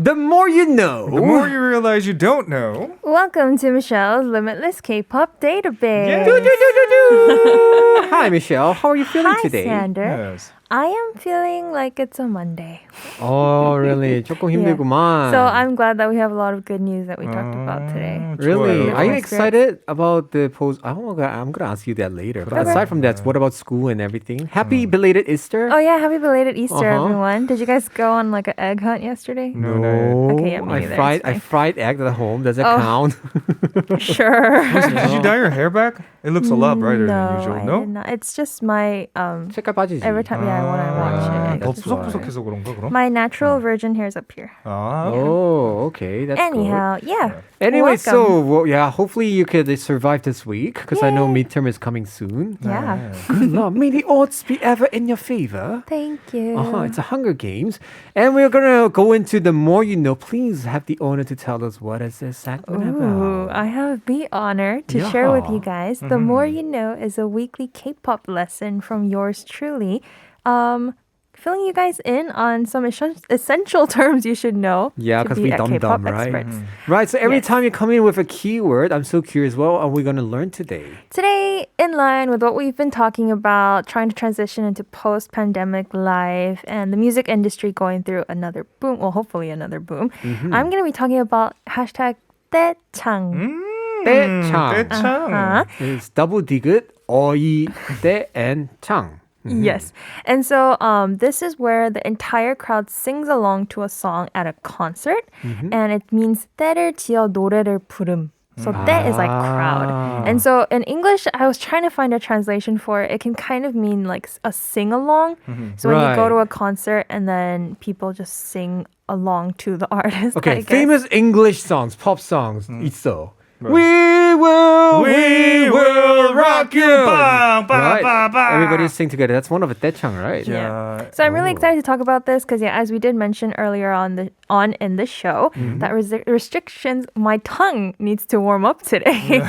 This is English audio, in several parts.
The more you know. The more you realize you don't know. Welcome to Michelle's Limitless K-Pop Database. Hi, Michelle. How are you feeling Hi, today? Sander. Yes. I am feeling like it's a Monday. Oh, really? 조금 힘들구만. So I'm glad that we have a lot of good news that we talked about today. Really? 좋아요. Are you My excited about the post? I'm going to ask you that later. But aside from that, what about school and everything? Happy belated Easter? Oh yeah, happy belated Easter, Uh-huh. everyone. Did you guys go on like an egg hunt yesterday? No. Okay, yeah, me I neither. fried It's I fine. fried egg at home. Does it Oh. count? Sure. Did you dye your hair back? It looks a lot brighter than usual. I No? did not. It's just my 색깔 빠지지. every time when I watch it. 더 it's- 푸석푸석해서 그런가 그럼? My natural virgin hairs up here. 아, Oh, okay. That's Anyhow, yeah. good. Anyway, Welcome. so well, yeah, hopefully you could survive this week because I know midterm is coming soon. Yeah. Good luck. May the odds be ever in your favor. Thank you. It's a Hunger Games. And we're going to go into the more you know. Please have the honor to tell us what is this segment Ooh, about. I have the honor to share with Yeah. you guys. The More You Know is a weekly K-pop lesson from yours truly. Filling you guys in on some essential terms you should know Yeah, to 'cause be we a dumb-dumb, K-pop right? experts. Right, so every Yes. time you come in with a keyword, I'm so curious, what are we going to learn today? Today, in line with what we've been talking about, trying to transition into post-pandemic life and the music industry going through another boom, well, hopefully another boom, I'm going to be talking about hashtag 떼창. 떼창. Uh-huh. It's double digit, 어이, 떼, and 창. Yes. And so this is where the entire crowd sings along to a song at a concert. And it means 때를 지어 노래를 부름. So 때 is like crowd. And so in English, I was trying to find a translation for it. It can kind of mean like a sing-along. So when you go to a concert and then people just sing along to the artist. Okay, I guess. famous English songs, pop songs, 있어. Right. We will rock you. Bang, bang, Right. bang, bang. Everybody sing together. That's one of a 떼창, right? Yeah. So I'm really excited to talk about this because, yeah, as we did mention earlier on in the show, that restrictions, my tongue needs to warm up today.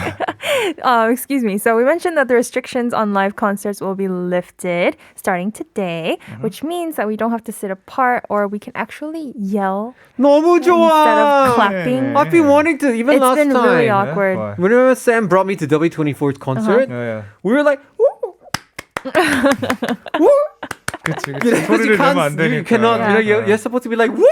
Excuse me. So we mentioned that the restrictions on live concerts will be lifted starting today, which means that we don't have to sit apart or we can actually yell 너무 좋아. instead of clapping. I've been wanting to even It's last been time. really awkward. Why? Whenever Sam brought me to W24's concert, Yeah. we were like, woo. Woo. 그치, You know, 소리를 내면 안 you 되니까. cannot, you know, you're supposed to be like, woo.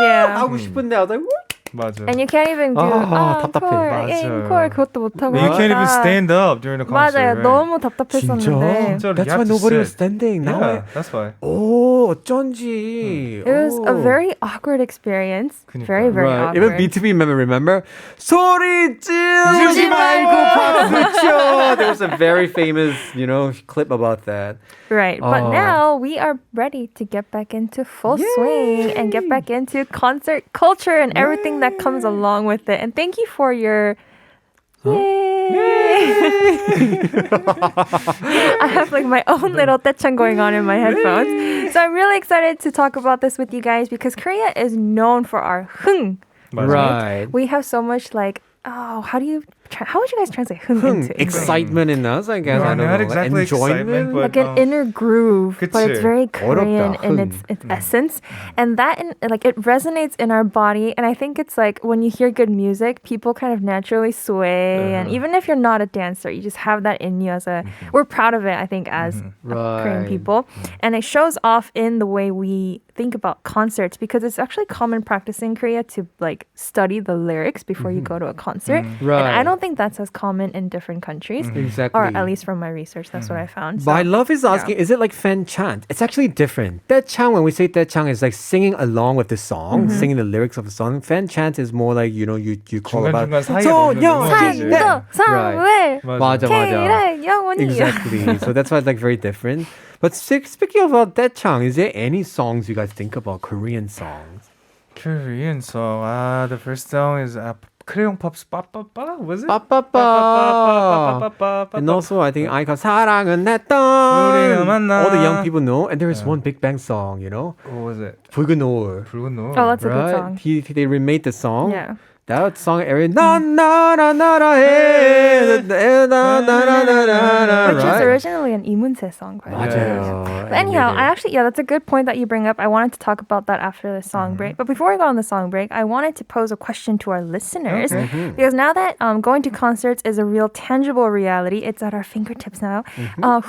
Yeah. 하고 싶은데, I was like, woo. 맞아. And you can't even do 답답해. encore, encore 그것도 못하고. You can't even 하니까. stand up during the concert. 맞아요. right? 너무 답답했었는데. 진짜? That's You why have to nobody was sit. standing. Now Yeah, that's why. 오, 어쩐지. It was a 오. very awkward experience. 그니까. Very, very Right. awkward. Even B2B remember? 소리 지르지 말고 박수 쳐. There was a very famous, clip about that. Right. But Oh. now we are ready to get back into full swing and get back into concert culture and everything that comes along with it. And thank you for your Yay! I have like my own little 떼창 going on in my headphones. So I'm really excited to talk about this with you guys because Korea is known for our 흥. Right. We have so much like, how would you guys translate 흥 into English? Excitement in us, I guess. Yeah, I don't not know. exactly excitement, but Like an inner groove, but it's 그치. very Korean 어렵다, in 흥. its essence, and that it resonates in our body. And I think it's like when you hear good music, people kind of naturally sway, and even if you're not a dancer, you just have that in you. We're proud of it. I think as Korean Right. people, and it shows off in the way we think about concerts because it's actually common practice in Korea to like study the lyrics before you go to a concert. Right. And I don't think that's as common in different countries. Exactly. Or at least from my research, that's what I found. But I love is asking, is it like fan chant? It's actually different. 떼창, when we say 떼창, is like singing along with the song, singing the lyrics of the song. Fan chant is more like, you call about 중간중간 사이에 넣는 거지. 산도 사회 맞아, 맞아. K이래 영원히. Exactly. So that's why it's like very different. But speaking about 떼창, is there any songs you guys think about, Korean songs? Korean song. The first song is Crayon Pop's 빠빠빠? Was it? 빠빠빠. And also, I think I got 사랑은 내 땅. 우리가 만나. All the young people know. And there is one Big Bang song, What was it? 붉은 노을. 붉은 노을. Oh, that's a good Right? song. They remade the song. Yeah. That song area 나나나나해 나나나나나 Which is originally an 이문세 song, by the way. 맞아요. But anyhow, that's a good point that you bring up. I wanted to talk about that after the song break. But before we go on the song break, I wanted to pose a question to our listeners. Because now that going to concerts is a real tangible reality, it's at our fingertips now.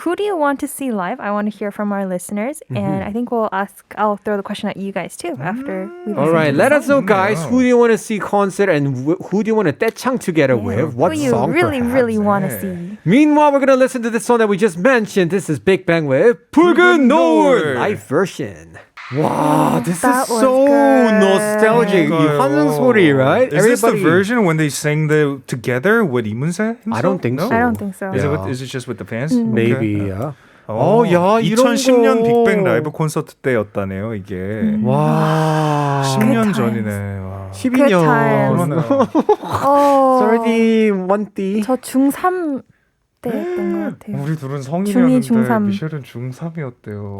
Who do you want to see live? I want to hear from our listeners. And I think I'll throw the question at you guys too after we listen All right, to let the us know, guys. Who do you want to see concert and who do you want to 떼창 together with? What who you song? really, perhaps? really want to see. Meanwhile, we're gonna listen to the song that we just mentioned. This is Big Bang with 붉은 노을 live version. Wow, this That is was so good. nostalgic. 이 환승 소리, right? Is this the version when they sang the together with 이문세 himself? I don't think so. I don't think so. Is it just with the fans? Maybe. Okay. Yeah. 야, 이런 2010년 거. 빅뱅 라이브 콘서트 때였다네요, 이게. 와. 10년 Good 전이네. 와. 12년. times. 어, 31띠. 저 중3 때였던 것 같아요. 우리 둘은 중2, 성인이었는데 중3. 미셸은 중3이었대요.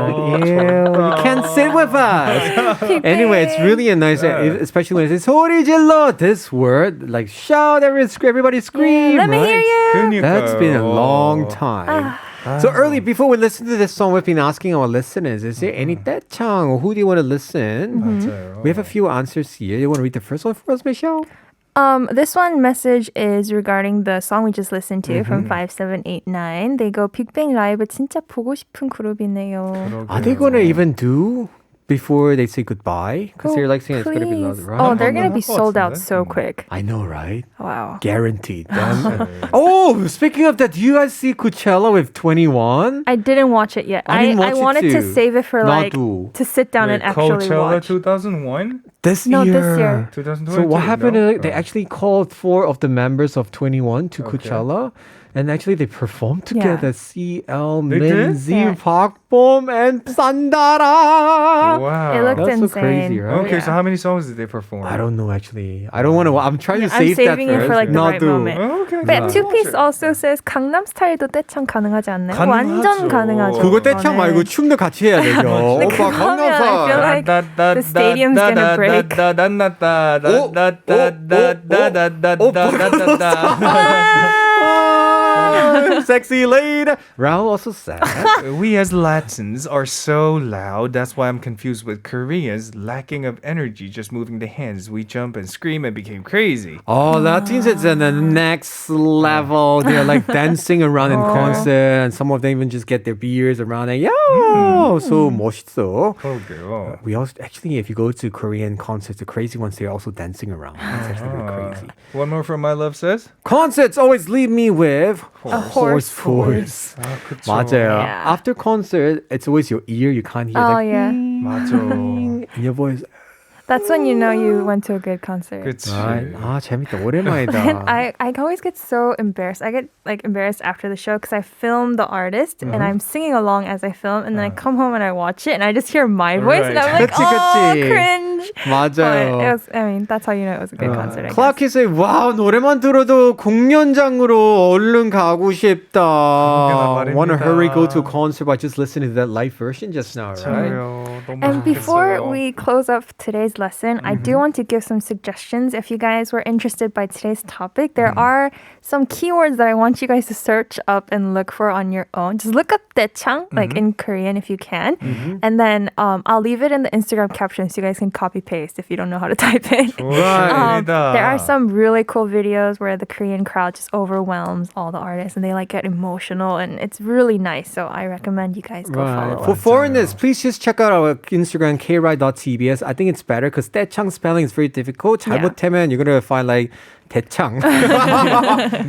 You can't sit with us. Anyway, it's really a nice, especially when it's 소리 질러. This word, like shout, everybody scream. Let me right? hear you. 그러니까요. That's been a long time. So early, before we listen to this song, we've been asking our listeners, is there any 떼창 or who do you want to listen? 맞아요. We have a few answers here. You want to read the first one for us, Michelle? This one message is regarding the song we just listened to from 5789. They go 빅뱅 라이브 진짜 보고 싶은 그룹이네요. Are they going to even do before they say goodbye? Because they're like saying it's going to be loud, Please. right? Oh, they're going to be 한번 sold out 해봤는데? so quick. I know, right? Wow. Guaranteed. Oh, speaking of that, do you guys see Coachella with 21? I didn't watch it yet. I didn't watch it wanted to too. save it for like 나도. to sit down and actually Coachella watch. 2001? This No, year. this year. 2022? So what happened? No? They actually called 4 of the members of 21 to Coachella. And actually, they performed together. CL, They did? Minzy, Yeah. Parkbom, and Sandara. Wow. It looked That's so insane. crazy, right? Okay, so how many songs did they perform? I don't know, actually. I don't want to. I'm trying to I'm save that saving it first. for like the right 나도. moment. Oh, okay. But Yeah. Two Piece also says 강남 스타일도 떼창 가능하지 않나요? 완전 가능하죠. 그거 떼창 말고 춤도 같이 해야 되죠. 오빠 그러면 I feel 강남사. like the stadium's gonna break. Sexy lady. Raul also said. We as Latins are so loud. That's why I'm confused with Koreans lacking of energy, just moving the hands. We jump and scream and became crazy. Oh, Latins is in the next level. They're like dancing around in concert, and some of them even just get their beers around and so 멋있어. 그러게요. We also actually, if you go to Korean concerts, the crazy ones, they're also dancing around. It's actually very crazy. One more from My Love Says. Concerts always leave me with a horse voice. 그쵸. 맞아요. Yeah. After concert, it's always your ear. You can't hear Oh like yeah. 맞아. in your voice. That's when you know you went to a good concert. 그치. Right? 아 재밌다. 오랜만이다. And I always get so embarrassed. I get like embarrassed after the show because I film the artist and I'm singing along as I film, and then I come home and I watch it and I just hear my voice and I'm like, 그치, oh, 그치. cringe. But 맞아요. that's how you know it was a good concert. I guess. 클라키 say, 와우 노래만 들어도 공연장으로 얼른 가고 싶다. 말입니다. Want to hurry go to a concert by just listening to that live version just now, right? And before we close up today's lesson, I do want to give some suggestions. If you guys were interested by today's topic, there are some keywords that I want you guys to search up and look for on your own. Just look up 떼창, like in Korean if you can. And then I'll leave it in the Instagram caption so you guys can copy paste if you don't know how to type it. There are some really cool videos where the Korean crowd just overwhelms all the artists and they like get emotional and it's really nice. So I recommend you guys go follow For us. foreigners, please just check out our Instagram, kride.tbs. I think it's better because 떼창 spelling is very difficult. 잘못하면 you're going to find like 대창.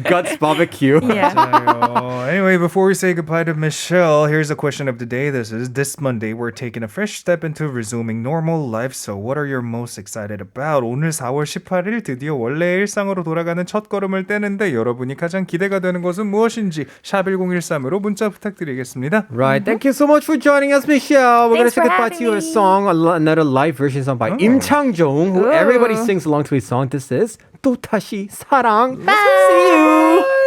Guts barbecue. Yeah. Anyway, before we say goodbye to Michelle, here's a question of the day. This Monday, we're taking a fresh step into resuming normal life. So what are you most excited about? 오늘 4월 18일 드디어 원래 일상으로 돌아가는 첫 걸음을 떼는데 여러분이 가장 기대가 되는 것은 무엇인지 샵 1013으로 문자 부탁드리겠습니다. Right. Thank you so much for joining us, Michelle. We're going to Thanks say for goodbye having to you with a me. song, another live version song by Im Chang-jong, who everybody sings along to his song. This is 또 다시 사랑. See you.